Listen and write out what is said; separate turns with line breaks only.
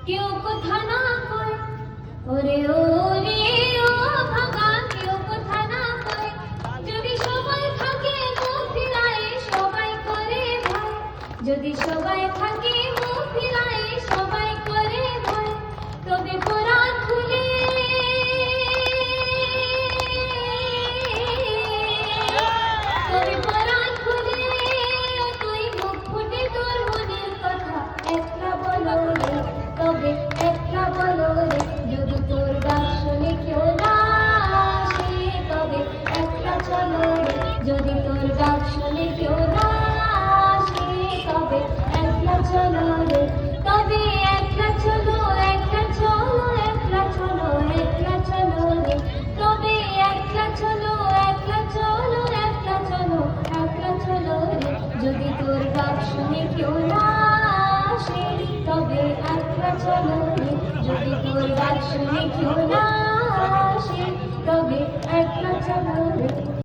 কেউ কথা না কয়, ওরে ওরে ও ভাগা কেউ কথা না কয়। যদি সবাই থাকে মুখ ফিরায় সবাই করে ভয়, যদি সবাই থাকে মুখ ফিরায় সবাই করে ভয়, তবে কোরআন খুলে তবে কোরআন খুলে তুই মুখ ফুটে তোর মনের কথা একটা বলো রে, তবে একটা বলো রে। যদি তোর ডাক শুনে কেউ না আসে, তবে একটা চলো রে। যদি তোর ডাক শুনে কেউ না আসে, তবে একটা চলো রে। তবে একটা চলো, একটা চলো, একটা চলো, একটা চলো রে। তবে একটা চলো, একটা চলো, একটা চলো, একটা চলো রে। যদি তোর ডাক শুনে কেউ না আসে, তবে একটা চলো রে। যদি তোর ডাক শুনে কেউ না আসে, তবে একটা চলো রে।